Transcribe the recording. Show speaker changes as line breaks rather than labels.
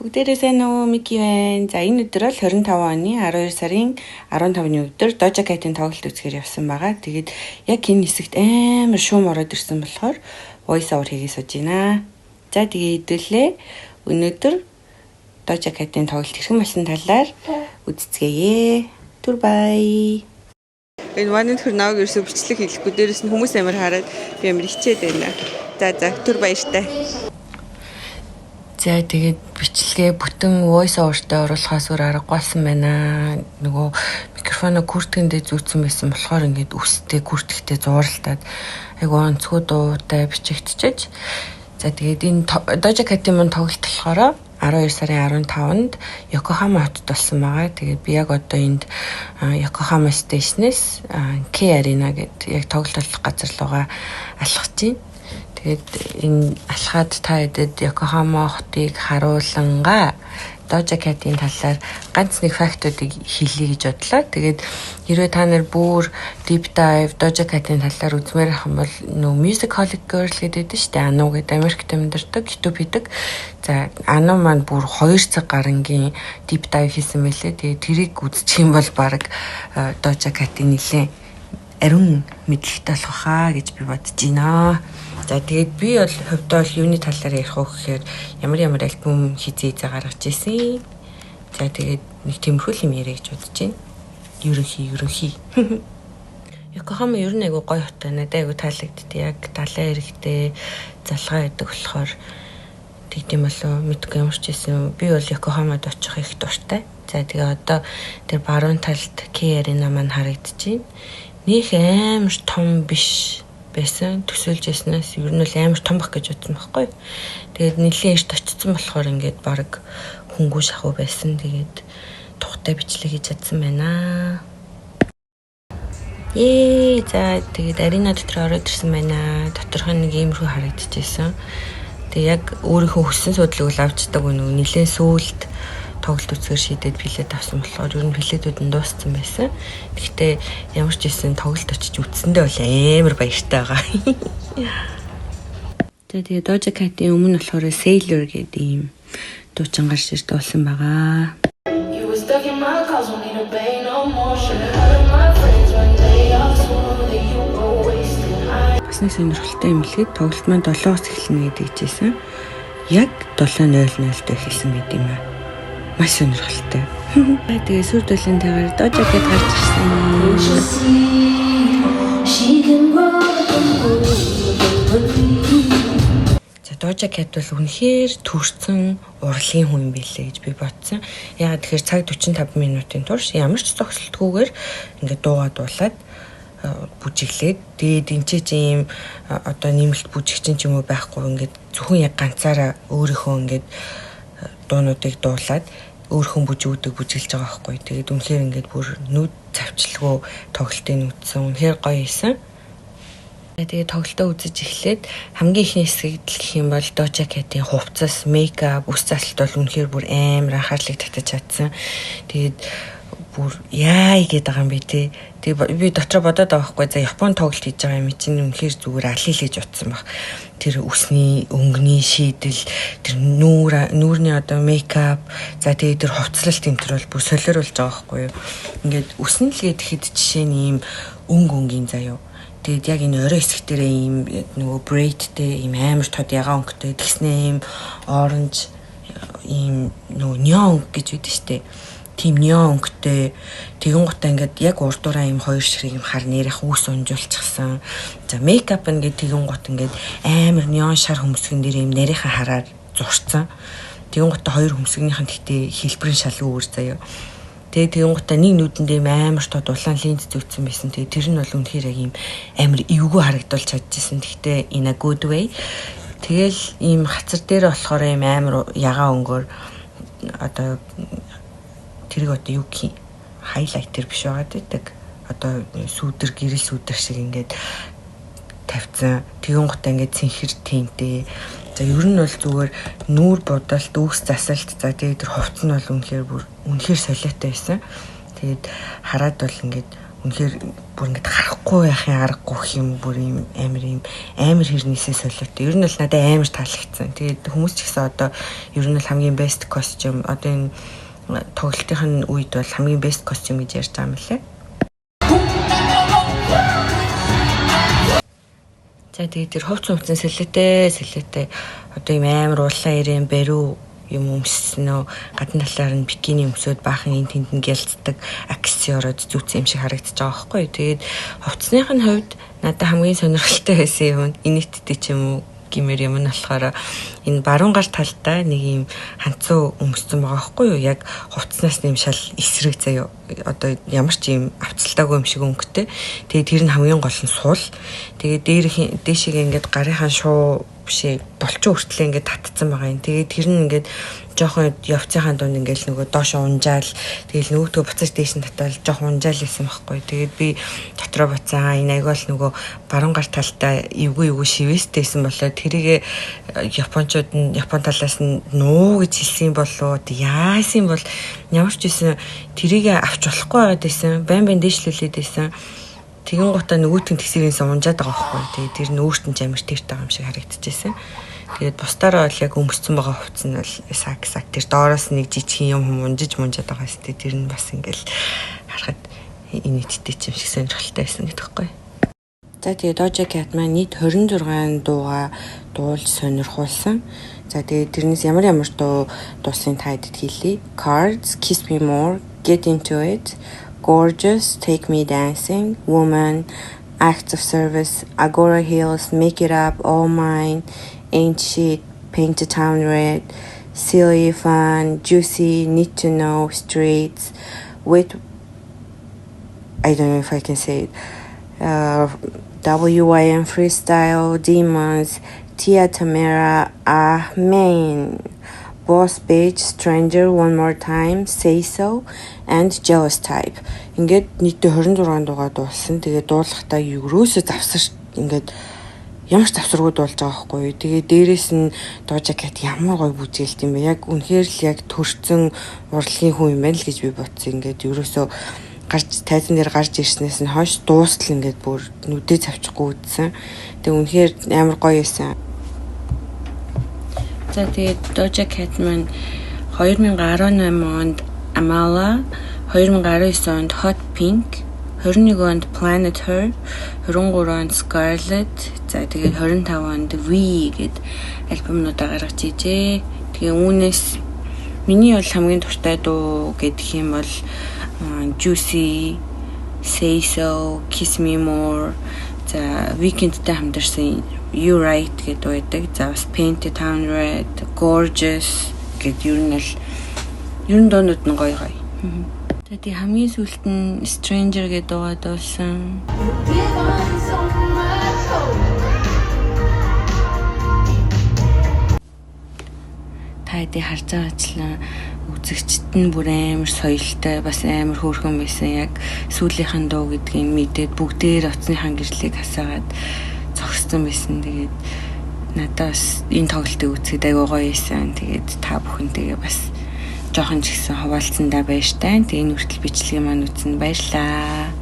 Бүгдээрээ сайн уу, Мики байна. За энэ өдөр бол 25 оны 12 сарын 15-ны өдөр Doja Cat-ийн тоглолт үзэхээр явсан байгаа. Тэгээд яг энэ хэсэгт амар шуум ороод ирсэн болохоор voice over хийгээ сууж байна. За тэгээд хэдүүлээ өнөөдөр Doja Cat-ийн тоглолт хэрхэн болсон талаар үзцгээе. Түр бай. Энэ ваны төр нааг ерөөсө бичлэг хийлэхгүй, дээрэс нь хүмүүс амар хараад би амар хичээд байна. За түр баяртай. За тэгээд бичлэгээ бүтэн voice over-тэй оруулахаас өөр аргагүй болсон байна. Нөгөө микрофоно күртгэндээ зүүцсэн байсан болохоор ингээд үстэй күртгэхтэй зууралтаад айгу онцгой дуутай бичигдчихэж. За тэгээд энэ Doja Cat-ийн мөн тоглолт болохоор 12 сарын 15-нд Йокохама хотод болсон байгаа. Тэгээд би яг одоо энд Йокохама стейшнээс K Arena гэдэг яг тоглолт болох газар руугаа алхаж байна. Тэгээд энэ алхаад та хэдэд Йокохама хотыг харуулангаа Doja Cat-ийн талаар ганц нэг фактуудыг хэлье гэж бодлоо. Тэгээд хэрвээ та нар бүр deep dive Doja Cat-ийн талаар үзмээр ах юм бол нөө Musicaholic Girl гэдэг нь шүү дээ. Ану гэдэг Америкт амьдардаг, YouTube хийдэг. За Ану маань бүр 2 цаг гарангийн deep dive хийсэн мэлээ. Тэгээд тэрийг үзчих юм бол баг Doja Cat-ийн нэлээ ариун мэдлэгтэй болох хаа гэж би бодож байна. За тэгээд би бол хувьдаа юуны талаар ярих вэ гэхээр ямар альбом хийзээ гаргаж ирсэн. За тэгээд нэг тиймэрхүү юм яриа гэж бодож байна. Ерөнхий. Йокохама ер нь айгу гоё хот байна. Айгу таалагддаг. Яг далайн эрэгтэй залгаа байдаг болохоор тэгдэм болов мэдгүй ямар ч байсан. Би бол Йокохамад очих их дуртай. За тэгээ одоо тэр баруун талд K Arena маань харагдаж байна. Нөх амар том биш байсан төсөөлж яснаас ер нь л амар том бах гэж бодсон байхгүй. Тэгээд нэлийн эрт очсон болохоор ингээд баг хөнгүү шахуу байсан. Тэгээд тухтай бичлэг хийж чадсан байна. За тэгээд арена дотор ороод ирсэн байна. Доторх нь нэг иймэрхүү харагдчихсэн. Тэгээд яг өөрийнхөө хүссэн судлыг л авчдаг үнэ. Нэлийн сүүлд тоглолт үзэхээр шийдээд билет авсан болохоор ер нь билетүүд нь дууссан байсан. Гэхдээ ямар ч байсан тоглолт очиж үзсэндээ бол амар баяртай байгаа. Тэгээд Doja Cat-ийн өмнө болохоор Sailor гэдэг ийм дуучин гарч ирж дуулсан байгаа. Бас нэг сонирхолтой юм лээ. Тоглолт маань 7-оос эхэлнэ гэдэг чийсэн. Яг 7:00-д эхэлсэн гэдэг юм аа. Маш сонирхолтой. Тэгээ сүр дулаантайгаар Doja Cat гарч ирсэн. За Doja Cat бол үнэхээр төрсөн урлагийн хүн билээ гэж би бодсон. Яагаад тэгэхээр цаг 45 минутын турш ямар ч зогсолтгүйгээр ингээд дуугаа дуулаад бүжиглээд тэгээд энэ ч ийм одоо нэмэлт бүжигчин ч юм уу байхгүй ингээд зөвхөн яг ганцаараа өөрийнхөө ингээд дуунуудыг дуулаад өөрхөн бүжигдэг бүжиглж байгаа байхгүй. Тэгээд үнэхээр ингээд бүр нүд завчлгүй тоглолтыг үзсэн. Үнэхээр гоё хийсэн. Тэгээд тоглолтоо үзэж эхлээд хамгийн ихний хэсэгт гэх юм бол Doja Cat-ийн хувцас, мейкап, үс засалт бол үнэхээр бүр амар анхаарлыг татаж чадсан. Тэгээд бүр яа гэдэг байгаа юм бэ те. Тэгээ би дотроо бодоод байгаа байхгүй. За Японы тоглолт хийж байгаа юм чинь үнэхээр зүгээр алил гэж утсан баг. Тэр үсний өнгөний шийдэл, тэр нүүрний одоо мейкап, за тэгээ тэр хувцлалт энэ төр бол бүр солиоруулж байгаа байхгүй юу. Ингээд үснэ л гэхэд жишээ нь ийм өнгийн заяа. Тэгээд яг энэ орой хэсгтэрээ ийм нөгөө braidтэй ийм амар тод ягаан өнгөтэй тэгснээ ийм оранж ийм нөгөө неон гэж үүдэн штэ. Тим неон өнгөтэй тэгэн гутаа ингээд яг урдуураа ийм хоёр ширхэг юм хар нэрэх үүс унжуулчихсан. За мейкап ингээд тэгэн гут ингээд амар неон шар хөмсгөн дээр ийм нарийнхаа хараар зурцсан. Тэгэн гутаа хоёр хөмсгөнийхэн тэгтээ хэлбэрийн шал өөр заяа. Тэгээ тэгэн гутаа нэг нүдэндээ амар тод улаан линз зүүцсэн байсан. Тэгээ тэр нь бол үнэхээр яг ийм амар эвгүй харагдуулж чадчихсан. Тэгтээ in a good way. Тэгэл ийм хацар дээр болохоор ийм амар ягаан өнгөөр одоо тэрийг одоо юу гэх юм хайлайтер биш байгаад байдаг. Одоо сүүдэр гэрэл сүүдэр шиг ингээд тавьсан. Тэгэн гутаа ингээд цэнхэр тэнтэй. За ер нь бол зүгээр нүүр бодолт, үс засалт, за тэгээд тэр хувцс нь бол үнэхээр солиотой байсан. Тэгээд хараад бол ингээд үнэхээр бүр ингэж харахгүй яхын аргагүй гэх юм бүр юм амар хэрнээсээ солиотой. Ер нь бол надад амар таалагдсан. Тэгээд хүмүүс ч гэсэн одоо ер нь бол хамгийн best costume одоо энэ тоглолтын үед бол хамгийн best costume гэж ярьж байгаа юм лээ. За тэгээд тэр хувц өмцөн сэлэтэй одоо юм амар уулаа ирээн бариу юм өмснөө гадна талаар нь бикини өмсөд баахан эн тэнд нь гялцдаг аксессуарууд зүүцсэн юм шиг харагдаж байгаа байхгүй. Тэгээд хувцсных нь хувьд надад хамгийн сонирхолтой байсан юм инээдтэй ч юм уу гэмээр юм нь болохоор энэ баруун гар талдаа нэг юм ханцуу өмссөн байгаа байхгүй юу? Яг хувцснаас нэм шал эсрэг заяа одоо ямар ч юм авцалтаагүй юм шиг өнгөтэй. Тэгээд тэр нь хамгийн гол нь суул. Тэгээд дээшийг ингээд гарынхаа шуу бишээ болчин хүртлээ ингээд татцсан байгаа юм. Тэгээд тэр нь ингээд жоохон явцынхаа дунд ингээд нөгөө доош унжаал тэгэл нөгөөдгөө буцаж дээш нь татвал жоохон унжаал исэн байхгүй. Тэгээд би дотроо буцаа энэ айгуул нөгөө баруун гар талдаа эвгүй шивэстэйсэн болоо тэрийг японочууд нь Япон талаас нь нуу гэж хэлсэн болоо яасан бол ямар ч байсан тэрийг авч болохгүй байгаад байсан. Байн дээшлүүлээд байсан. Тэгэн гутаа нөгөөтгөн тэсгээс унжаад байгаа байхгүй. Тэгээд тэр нь өөртөө ч амар тэртэй байгаа юм шиг харагдчихсэн. Тэгээд бусдаараа бол яг өмссөн байгаа хувцс нь бол сак тэр доороос нэг жижигхэн юм унжиж мунжаад байгаа хэвчээ тэр нь бас ингээл харахад инээдтэй ч юм шиг сонирхолтой байсан гэдэг байхгүй. За тэгээд Doja Cat маань нийт 26 дууга дуулж сонирхуулсан. За тэгээд тэрнээс ямар дуу дуусын тайдад хэлье. Cards, Kiss Me More, Get Into It, Gorgeous, Take Me Dancing, Woman, Acts of Service, Agora Hills, Make It Up, All Mine, Ain't Shit, Paint the Town Red, Silly Fun, Juicy, Need to Know, Streets, with, I don't know if I can say it, WYM Freestyle, Demons, Tia Tamera, Amen, Boss Bitch, Stranger, One More Time, Say So, and Jealous Type. Ингээд нийтдээ 26 дуугаа дуулсан. Тэгээд дуулахдаа ерөөсөө завсар ингээд ямар ч завсаргүй дуулж байгаа байхгүй. Тэгээд дээрэс нь Doja Cat ямар гоё бүжгэлт юм бэ. Яг үнэхээр л яг төрцөн урлагийн хүн юм байна л гэж би бодсон. Ингээд ерөөсөө тайзан дээр гарч ирснээс нь хойш дуустал ингээд бүр нүдээ цавчихгүй үтсэн. Тэгээ үнэхээр амар гоё байсан. За тэгээд Doja Cat маань 2018 онд Amala, 2019 онд Hot Pink, 21 онд Planet Her, 23 онд Scarlet, за тэгээд 25 онд V гэд альбомнуудаа гаргаж ижээ. Тэгээ үүнээс миний бол хамгийн дуртай дуу гэдэг юм бол Juicy, Say So, Kiss Me More, за Weekend-тэй хамтарсан You Right гэдэг байдаг. За бас Paint the Town Red, Gorgeous гэдэг ер нь дуунууд нь гоё. За тий хамгийн сүүлд нь Stranger гэдэг дуугаа дуулсан. Тэ харж байгаачлаа үзэгчд нь бүр амар соёлтой бас амар хөөрхөн байсан. Яг сүүлийнхэн дуу гэдгийг мэдээд бүгдээр оцсныхаа гэрлийг хасаагаад зогссон байсан. Тэгээд надад бас энэ тоглолтыг үзэхэд аягүй гоё байсан. Тэгээд та бүхэнтэйгээ бас жоохон ч гэсэн хуваалцсандаа баяртай. Тэгээд энэ хүртэл бичлэгийн маань үзсэн баярлаа.